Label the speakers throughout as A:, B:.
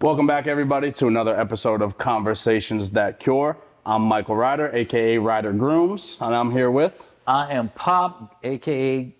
A: Welcome back, everybody, to another episode of Conversations That Cure. I'm Michael Ryder, aka Ryder Grooms, and I'm here with.
B: I am Pop, aka.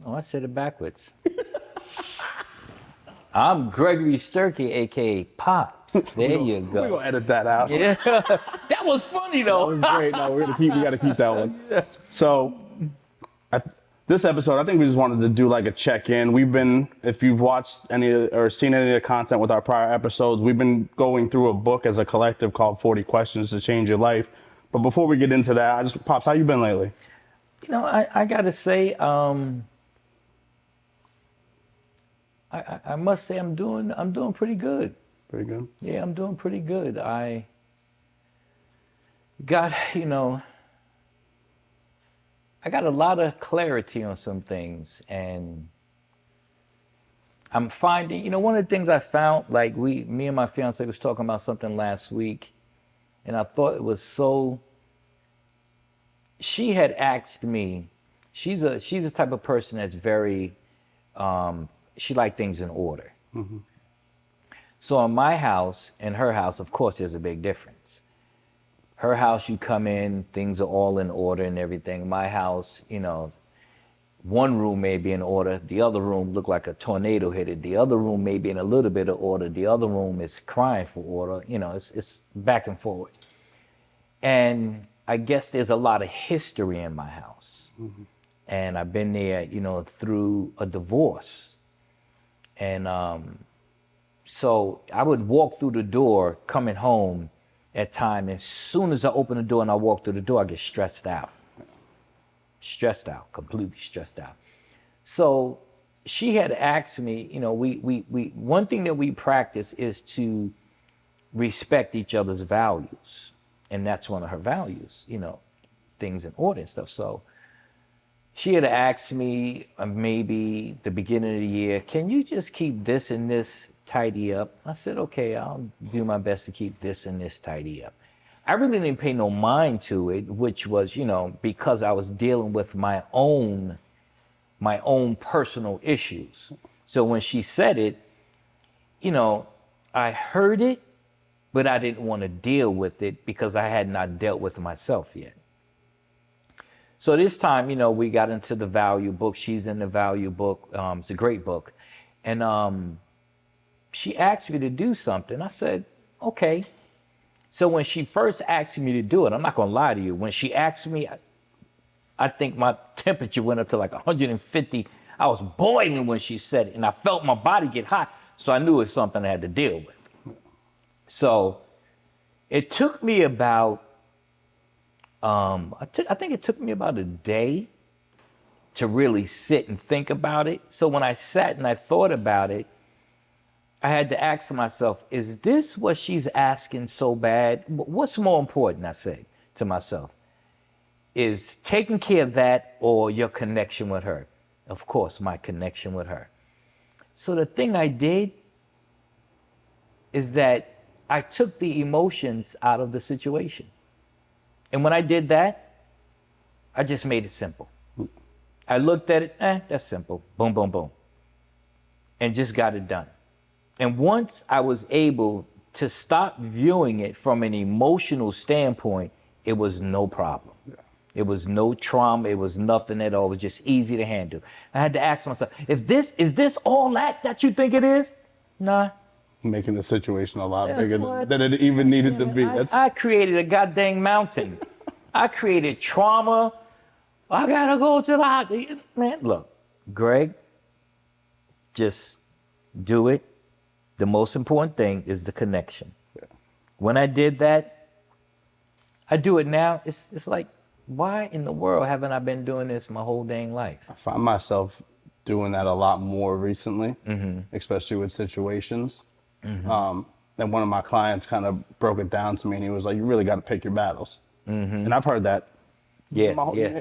B: Oh, I said it backwards. I'm Gregory Sturkey, aka Pops. There you go.
A: We're gonna edit that out.
B: Yeah, that was funny though.
A: That was great. No, we gotta keep that one. So, this episode, I think we just wanted to do like a check-in. We've been, if you've watched any or seen any of the content with our prior episodes, we've been going through a book as a collective called 40 Questions to Change Your Life. But before we get into that, Pops, how you been lately?
B: You know, I gotta say, I must say I'm doing pretty good.
A: Pretty good.
B: Yeah, I'm doing pretty good. I got, I got a lot of clarity on some things, and I'm finding, one of the things I found, like me and my fiance was talking about something last week, and I thought it was so. She had asked me, she's the type of person that's very, she likes things in order. Mm-hmm. So in my house and her house, of course, there's a big difference. Her house, you come in, things are all in order and everything. My house, one room may be in order. The other room look like a tornado hit it. The other room may be in a little bit of order. The other room is crying for order. It's back and forward. And I guess there's a lot of history in my house. Mm-hmm. And I've been there, through a divorce. And so I would walk through the door coming home at time. As soon as I open the door and I walk through the door, I get stressed out. Completely stressed out. So she had asked me, we one thing that we practice is to respect each other's values. And that's one of her values, things in order and stuff. So she had asked me maybe the beginning of the year, can you just keep this and this tidy up? I said, okay, I'll do my best to keep this and this tidy up. I really didn't pay no mind to it, which was, because I was dealing with my own personal issues. So when she said it, I heard it, but I didn't want to deal with it because I had not dealt with myself yet. So this time, we got into the value book. She's in the value book. It's a great book. And she asked me to do something. I said, okay. So when she first asked me to do it, I'm not going to lie to you. When she asked me, I think my temperature went up to like 150. I was boiling when she said it, and I felt my body get hot. So I knew it was something I had to deal with. So it took me about, I think it took me about a day to really sit and think about it. So when I sat and I thought about it, I had to ask myself, is this what she's asking so bad? What's more important, I said to myself, is taking care of that or your connection with her? Of course, my connection with her. So the thing I did is that I took the emotions out of the situation. And when I did that, I just made it simple. I looked at it, that's simple. Boom, boom, boom. And just got it done. And once I was able to stop viewing it from an emotional standpoint, it was no problem. Yeah. It was no trauma. It was nothing at all. It was just easy to handle. I had to ask myself, is this all that you think it is? Nah.
A: Making the situation a lot bigger than it even needed to be.
B: I created a goddamn mountain. I created trauma. I gotta go to the hospital. Man, look, Greg, just do it. The most important thing is the connection. Yeah. When I did that, I do it now. It's like, why in the world haven't I been doing this my whole dang life?
A: I find myself doing that a lot more recently, especially with situations. Mm-hmm. And one of my clients kind of broke it down to me, and he was like, "You really got to pick your battles." Mm-hmm. And I've heard that.
B: Yeah.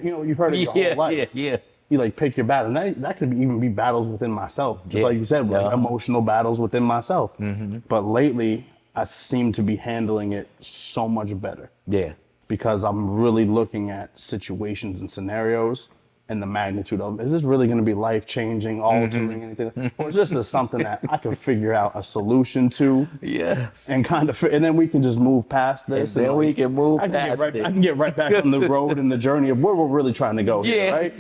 A: You've heard it your whole life.
B: Yeah.
A: You like pick your battles. And that could even be battles within myself, just like you said, like emotional battles within myself. Mm-hmm. But lately, I seem to be handling it so much better.
B: Yeah.
A: Because I'm really looking at situations and scenarios and the magnitude of it. Is this really going to be life changing, altering, anything? Or is this something that I can figure out a solution to?
B: Yes.
A: And kind of, and then we can just move past this.
B: And then we can move
A: I can
B: past
A: get right,
B: it.
A: I can get right back on the road and the journey of where we're really trying to go here, right?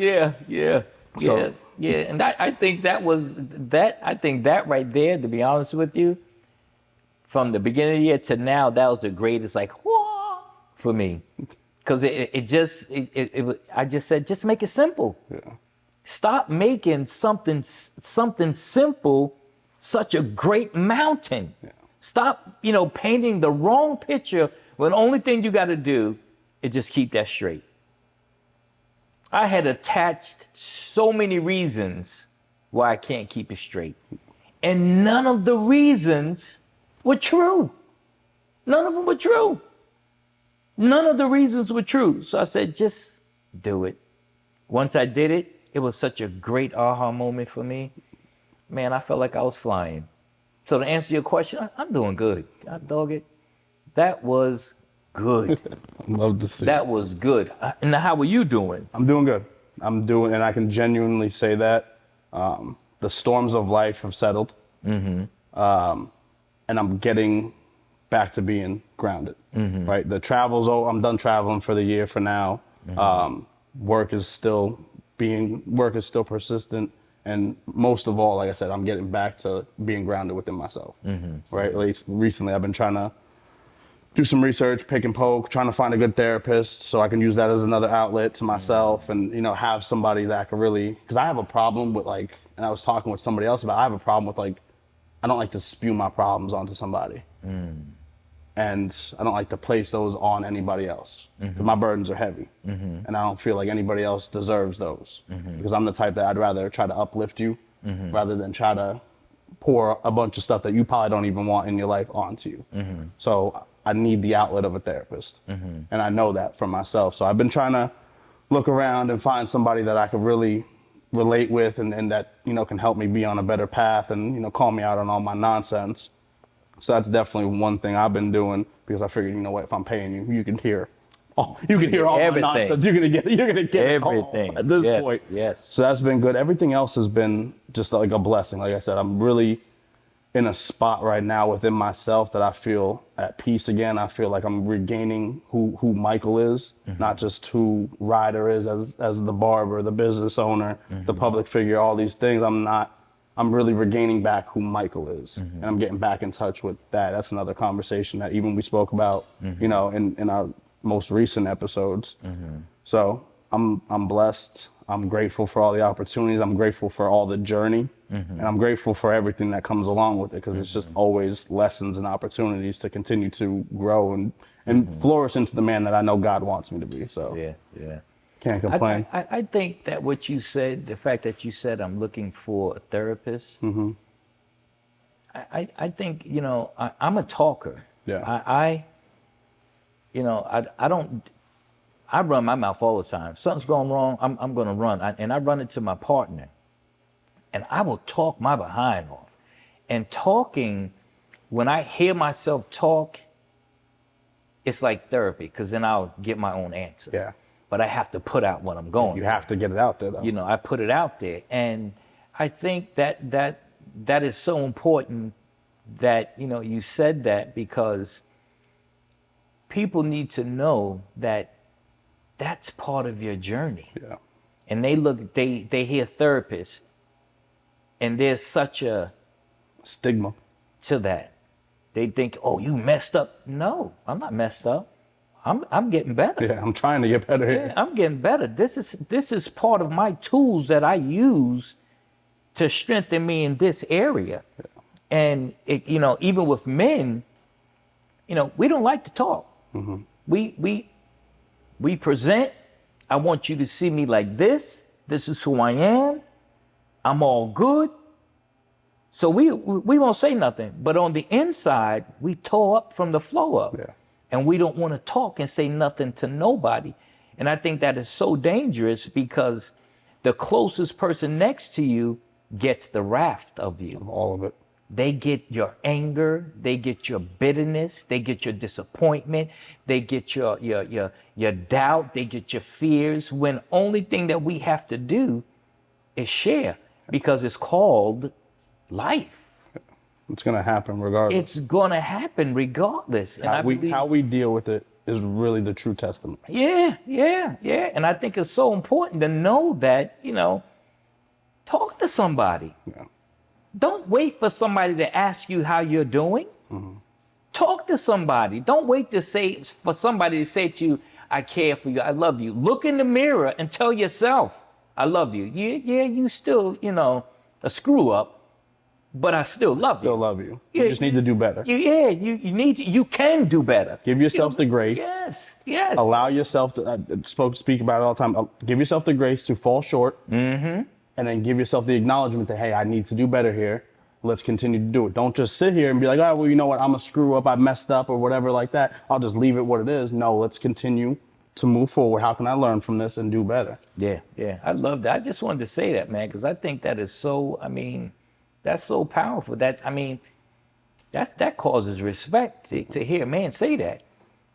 A: So-
B: Yeah. And I think that was that. I think that right there, to be honest with you, from the beginning of the year to now, that was the greatest, like, whoa, for me. Because I just said, just make it simple.
A: Yeah.
B: Stop making something simple such a great mountain.
A: Yeah.
B: Stop, painting the wrong picture when the only thing you got to do is just keep that straight. I had attached so many reasons why I can't keep it straight. And none of the reasons were true. None of them were true. None of the reasons were true. So I said, just do it. Once I did it, it was such a great aha moment for me. Man, I felt like I was flying. So to answer your question, I'm doing good. God dog it. That was good.
A: Love to see.
B: That was good. And how are you doing?
A: I'm doing good. And I can genuinely say that the storms of life have settled. And I'm getting back to being grounded, right? The travel's over. I'm done traveling for the year for now. Work is still persistent. And most of all, like I said, I'm getting back to being grounded within myself, right? At least recently I've been trying to do some research, pick and poke, trying to find a good therapist so I can use that as another outlet to myself and, have somebody that can really, because I have a problem with and I was talking with somebody else about, I have a problem with I don't like to spew my problems onto somebody. And I don't like to place those on anybody else. My burdens are heavy. And I don't feel like anybody else deserves those. Because I'm the type that I'd rather try to uplift you rather than try to pour a bunch of stuff that you probably don't even want in your life onto you. So I need the outlet of a therapist. And I know that for myself. So I've been trying to look around and find somebody that I could really relate with and that, can help me be on a better path and, call me out on all my nonsense. So that's definitely one thing I've been doing because I figured, if I'm paying you, you can hear all
B: everything.
A: my nonsense. You're gonna get
B: Everything.
A: it all at this point.
B: Yes.
A: So that's been good. Everything else has been just like a blessing. Like I said, I'm really in a spot right now within myself that I feel at peace again. I feel like I'm regaining who Michael is, not just who Ryder is as the barber, the business owner, the public figure, all these things. I'm really regaining back who Michael is, and I'm getting back in touch with that. That's another conversation that even we spoke about, in our most recent episodes. So I'm blessed. I'm grateful for all the opportunities. I'm grateful for all the journey, and I'm grateful for everything that comes along with it because it's just always lessons and opportunities to continue to grow and flourish into the man that I know God wants me to be. So
B: Yeah.
A: can't complain.
B: I think that what you said, the fact that you said I'm looking for a therapist, I think, I'm a talker.
A: Yeah.
B: I run my mouth all the time. Something's going wrong, I'm going to run. And I run into my partner. And I will talk my behind off. And talking, when I hear myself talk, it's like therapy because then I'll get my own answer.
A: Yeah.
B: But I have to put out what I'm going.
A: You have to get it out there, though.
B: I put it out there. And I think that is so important that, you said that because people need to know that that's part of your journey.
A: Yeah.
B: And they hear therapists and there's such a
A: Stigma.
B: to that. They think, oh, you messed up. No, I'm not messed up. I'm getting better.
A: Yeah, I'm trying to get better here.
B: Yeah, I'm getting better. This is part of my tools that I use to strengthen me in this area. Yeah. And it, even with men, we don't like to talk. We present. I want you to see me like this. This is who I am. I'm all good. So we won't say nothing. But on the inside, we tore up from the flow up.
A: Yeah.
B: And we don't want to talk and say nothing to nobody. And I think that is so dangerous because the closest person next to you gets the raft of you.
A: All of it.
B: They get your anger, they get your bitterness, they get your disappointment, they get your doubt, they get your fears, when only thing that we have to do is share, because it's called life.
A: It's going to happen regardless.
B: It's gonna happen regardless. And
A: How we deal with it is really the true testament.
B: yeah. And I think it's so important to know that, talk to somebody.
A: Yeah.
B: Don't wait for somebody to ask you how you're doing. Talk to somebody. Don't wait for somebody to say to you, I care for you, I love you. Look in the mirror and tell yourself, I love you. Yeah, you still, a screw up, but I still love you.
A: Still love you. You just need to do better.
B: You can do better.
A: Give yourself the grace.
B: Yes.
A: Allow yourself to speak about it all the time. Give yourself the grace to fall short, and then give yourself the acknowledgement that, hey, I need to do better here. Let's continue to do it. Don't just sit here and be like, oh, well, you know what? I'm a screw up. I messed up or whatever like that. I'll just leave it what it is. No, let's continue to move forward. How can I learn from this and do better? Yeah.
B: I love that. I just wanted to say that, man, because I think that is so, that's so powerful. That causes respect to hear a man say that.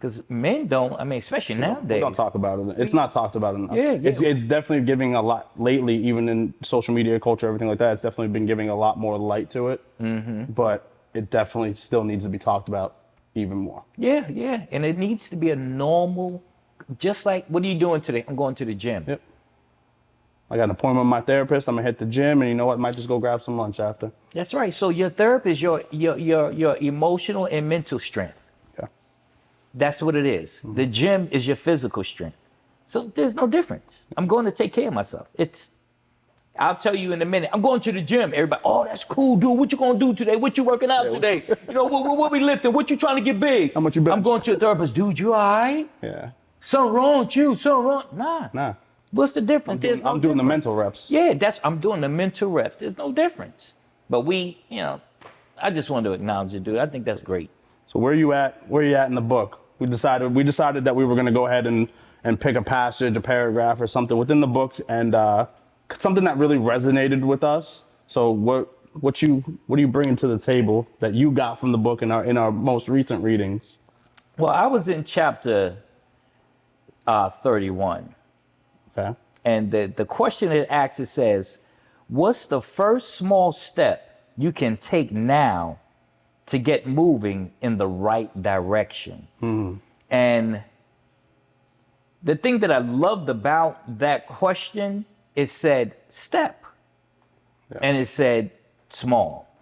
B: Because men don't, especially nowadays.
A: We don't talk about it. It's not talked about enough.
B: Yeah.
A: It's definitely giving a lot lately, even in social media culture, everything like that. It's definitely been giving a lot more light to it. But it definitely still needs to be talked about even more.
B: Yeah. And it needs to be a normal, just like, what are you doing today? I'm going to the gym.
A: Yep. I got an appointment with my therapist. I'm gonna hit the gym, and you know what? Might just go grab some lunch after.
B: That's right. So your therapist, your emotional and mental strength. That's what it is. The gym is your physical strength. So there's no difference. I'm going to take care of myself. I'll tell you in a minute. I'm going to the gym. Everybody, oh, that's cool, dude. What you gonna do today? What you working out today? What we lifting? What you trying to get big?
A: How much you bench?
B: I'm going to a therapist. Dude, you all right?
A: Yeah.
B: Something wrong with you? Something wrong? Nah. What's the difference?
A: I'm doing the mental reps.
B: Yeah, I'm doing the mental reps. There's no difference. But I just wanted to acknowledge it, dude. I think that's great.
A: So where you at in the book? We decided that we were going to go ahead and pick a passage, a paragraph or something within the book, and something that really resonated with us. So what are you bringing to the table that you got from the book in our most recent readings?
B: Well, I was in chapter 31.
A: Okay.
B: And the question it asks, it says, what's the first small step you can take now to get moving in the right direction? And the thing that I loved about that question, it said step. Yeah. And it said small.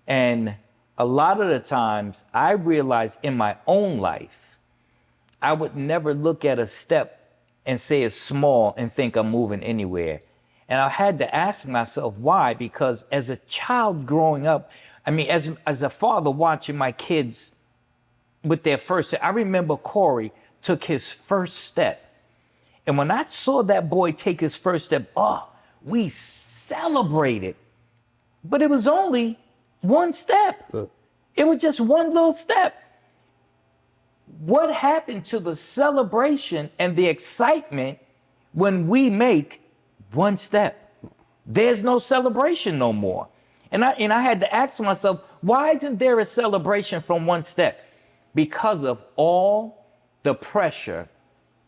B: And a lot of the times I realized in my own life, I would never look at a step and say it's small and think I'm moving anywhere. And I had to ask myself why, because as a child growing up, as a father watching my kids with their first step, I remember Corey took his first step. And when I saw that boy take his first step, we celebrated. But it was only one step. It was just one little step. What happened to the celebration and the excitement when we make one step? There's no celebration no more. And I had to ask myself, why isn't there a celebration from one step? Because of all the pressure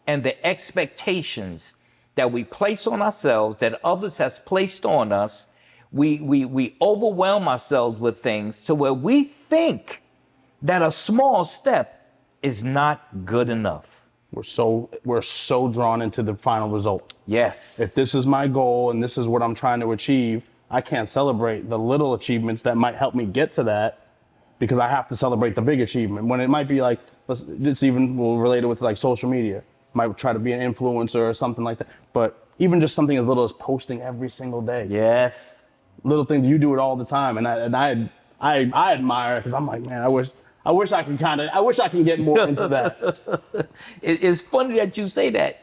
B: and the expectations that we place on ourselves, that others has placed on us. We overwhelm ourselves with things to where we think that a small step is not good enough.
A: We're so drawn into the final result.
B: Yes.
A: If this is my goal and this is what I'm trying to achieve, I can't celebrate the little achievements that might help me get to that, because I have to celebrate the big achievement. When it might be like, we'll relate it with like social media. Might try to be an influencer or something like that. But even just something as little as posting every single day.
B: Yes.
A: Little things, you do it all the time. And I admire it, because I'm like, man, I wish I can get more into that.
B: It's funny that you say that.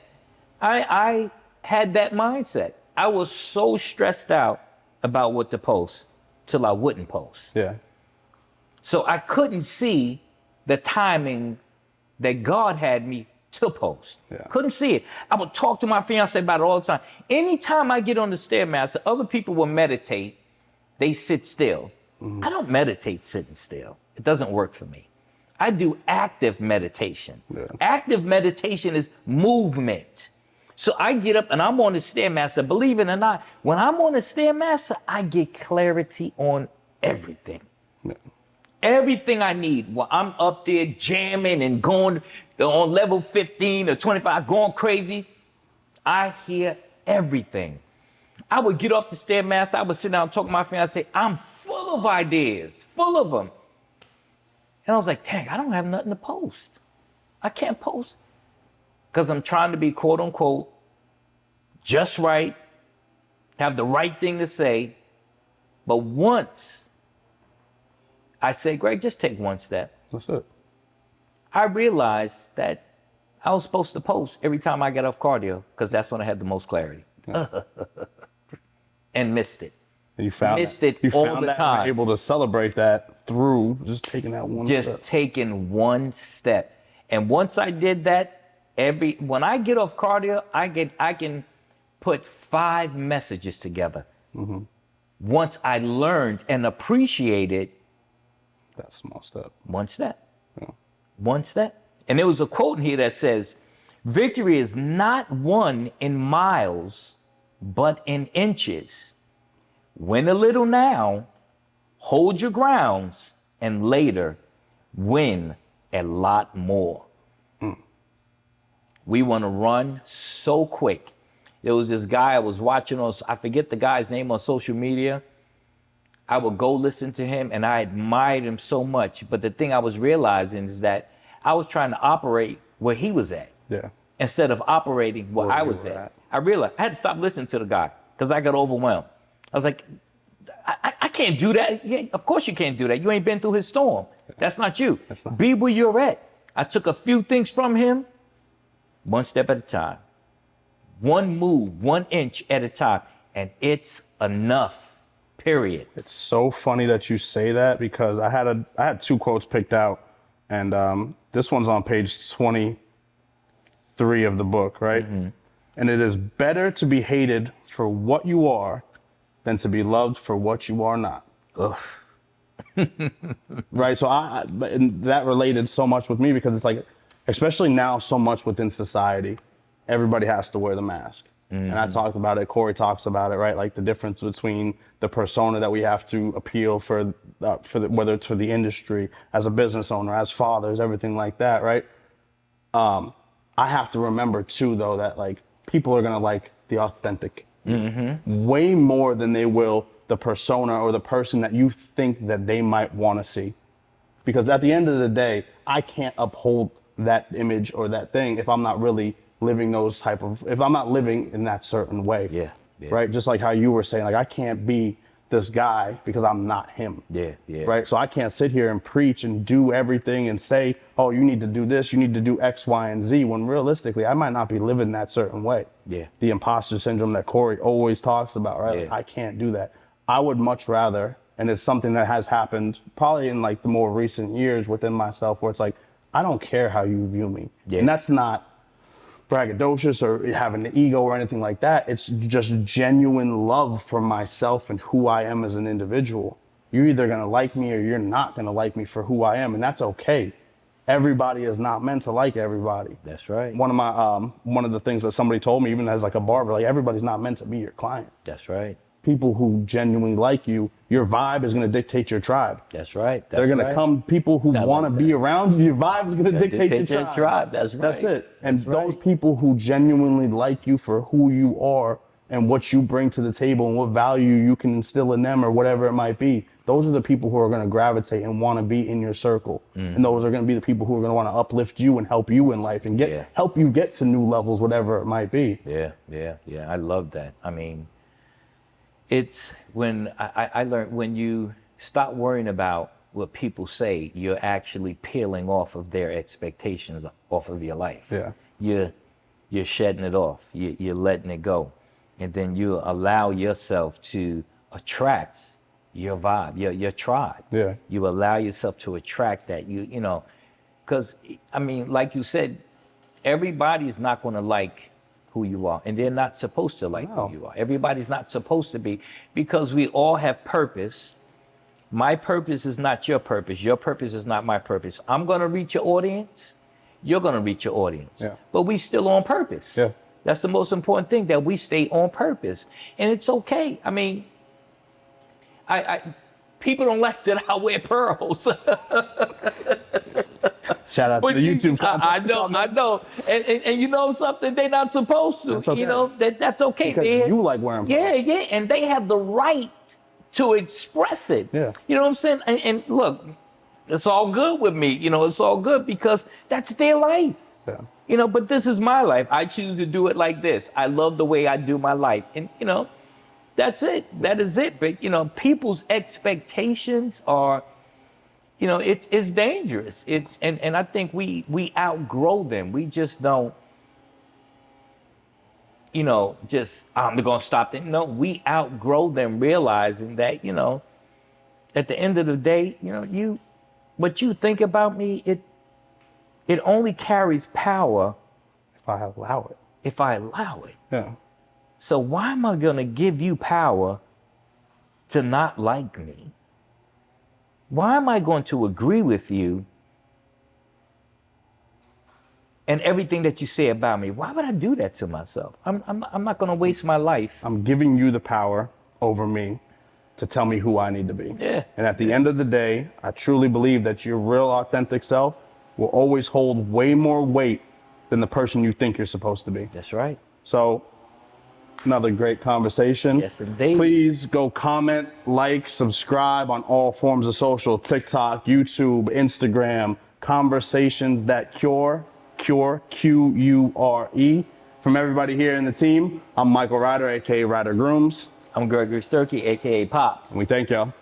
B: I had that mindset. I was so stressed out about what to post till I wouldn't post.
A: Yeah.
B: So I couldn't see the timing that God had me to post.
A: Yeah.
B: Couldn't see it. I would talk to my fiance about it all the time. Anytime I get on the Stairmaster, other people will meditate. They sit still. I don't meditate sitting still. It doesn't work for me. I do active meditation.
A: Yeah.
B: Active meditation is movement. So I get up and I'm on the Stairmaster. Believe it or not, when I'm on the Stairmaster, I get clarity on everything.
A: Yeah.
B: Everything I need. While I'm up there jamming and going on level 15 or 25, going crazy, I hear everything. I would get off the Stairmaster, I would sit down and talk to my friend, I'd say, I'm full of ideas, full of them. And I was like, dang, I don't have nothing to post. I can't post. Because I'm trying to be quote unquote just right, have the right thing to say. But once I say, Greg, just take one step,
A: That's it.
B: I realized that I was supposed to post every time I got off cardio because that's when I had the most clarity.
A: Yeah.
B: And missed it.
A: And you found
B: Missed
A: that.
B: it
A: You
B: all
A: found
B: the
A: that
B: time.
A: and were able to celebrate that through just taking that one
B: Just
A: step.
B: taking one step. And once I did that, when I get off cardio, I can put 5 messages together.
A: Mm-hmm.
B: Once I learned and appreciated
A: That small step.
B: one step.
A: Yeah.
B: One step. And there was a quote in here that says, victory is not won in miles, but in inches. Win a little now, hold your grounds, and later win a lot more. We want to run so quick. There was this guy I was watching on, I forget the guy's name on social media. I would go listen to him and I admired him so much. But the thing I was realizing is that I was trying to operate where he was at.
A: Yeah.
B: Instead of operating where I
A: you
B: was
A: were
B: at.
A: at.
B: I realized I had to stop listening to the guy because I got overwhelmed. I was like, I can't do that. Yeah, of course you can't do that. You ain't been through his storm. That's not you.
A: That's not-
B: Be where you're at. I took a few things from him, one step at a time, one move, 1 inch at a time, and it's enough, period.
A: It's so funny that you say that because I had 2 quotes picked out, and this one's on page 23 of the book, right? Mm-hmm. And it is better to be hated for what you are than to be loved for what you are not.
B: Ugh.
A: Right. So and that related so much with me because it's like, especially now, so much within society, everybody has to wear the mask. And I talked about it. Corey talks about it, right? Like the difference between the persona that we have to appeal for whether it's for the industry, as a business owner, as fathers, everything like that, right? I have to remember too, though, that like people are gonna like the authentic way more than they will the persona or the person that you think that they might want to see. Because at the end of the day, I can't uphold that image or that thing if I'm not really living if I'm not living in that certain way.
B: Yeah.
A: Right? Just like how you were saying, like I can't be this guy because I'm not him.
B: Yeah.
A: Right? So I can't sit here and preach and do everything and say, oh, you need to do this, you need to do X, Y, and Z, when realistically, I might not be living that certain way.
B: Yeah.
A: The imposter syndrome that Corey always talks about, right?
B: Yeah.
A: Like, I can't do that. I would much rather, and it's something that has happened probably in like the more recent years within myself, where it's like, I don't care how you view me.
B: Yeah.
A: And that's not braggadocious or having the ego or anything like that. It's just genuine love for myself and who I am as an individual. You're either gonna like me or you're not gonna like me for who I am, and that's okay. Everybody is not meant to like everybody.
B: That's right.
A: One of the things that somebody told me, even as like a barber, like everybody's not meant to be your client.
B: That's right.
A: People who genuinely like you, your vibe is gonna dictate your tribe.
B: That's right.
A: They're gonna come, people who
B: I
A: want to
B: like
A: be
B: that.
A: around you. Your vibe is gonna dictate your tribe.
B: That's right.
A: That's it. And
B: That's right.
A: those people who genuinely like you for who you are and what you bring to the table and what value you can instill in them or whatever it might be, those are the people who are going to gravitate and want to be in your circle. And those are going to be the people who are going to want to uplift you and help you in life and help you get to new levels, whatever it might be.
B: Yeah. I love that. I mean, it's when I learned when you stop worrying about what people say, you're actually peeling off of their expectations off of your life.
A: Yeah.
B: You're shedding it off. You're letting it go. And then you allow yourself to attract your vibe, your tribe.
A: Yeah.
B: You allow yourself to attract that. You know, because I mean, like you said, everybody's not going to like who you are, and they're not supposed to like
A: No.
B: who you are. Everybody's not supposed to be, because we all have purpose. My purpose is not your purpose. Your purpose is not my purpose. I'm going to reach your audience. You're going to reach your audience.
A: Yeah.
B: But we still on purpose.
A: Yeah.
B: That's the most important thing, that we stay on purpose. And it's okay. I mean, people don't like that I wear pearls.
A: Shout out to the YouTube content.
B: I know. And you know something, they're not supposed to.
A: That's okay.
B: You know, that's okay.
A: Because you like wearing pearls.
B: Yeah. And they have the right to express it.
A: Yeah.
B: You know what I'm saying? And look, it's all good with me. You know, it's all good because that's their life.
A: Yeah.
B: You know, but this is my life. I choose to do it like this. I love the way I do my life. And, you know, that's it. That is it. But, you know, people's expectations are, you know, it's dangerous. And I think we outgrow them. We just don't, you know, just, I'm going to stop them. No, we outgrow them, realizing that, you know, at the end of the day, you know, what you think about me, it only carries power
A: If I allow it.
B: if I allow it.
A: Yeah.
B: So why am I going to give you power to not like me? Why am I going to agree with you and everything that you say about me? Why would I do that to myself? I'm not going to waste my life.
A: I'm giving you the power over me to tell me who I need to be.
B: Yeah.
A: And at the end of the day, I truly believe that your real authentic self will always hold way more weight than the person you think you're supposed to be.
B: That's right.
A: So, another great conversation.
B: Yes, indeed.
A: Please go comment, like, subscribe on all forms of social, TikTok, YouTube, Instagram, Conversations That Cure, Q-U-R-E. From everybody here in the team, I'm Michael Ryder, aka Ryder Grooms.
B: I'm Gregory Sturkey, aka Pops.
A: And we thank y'all.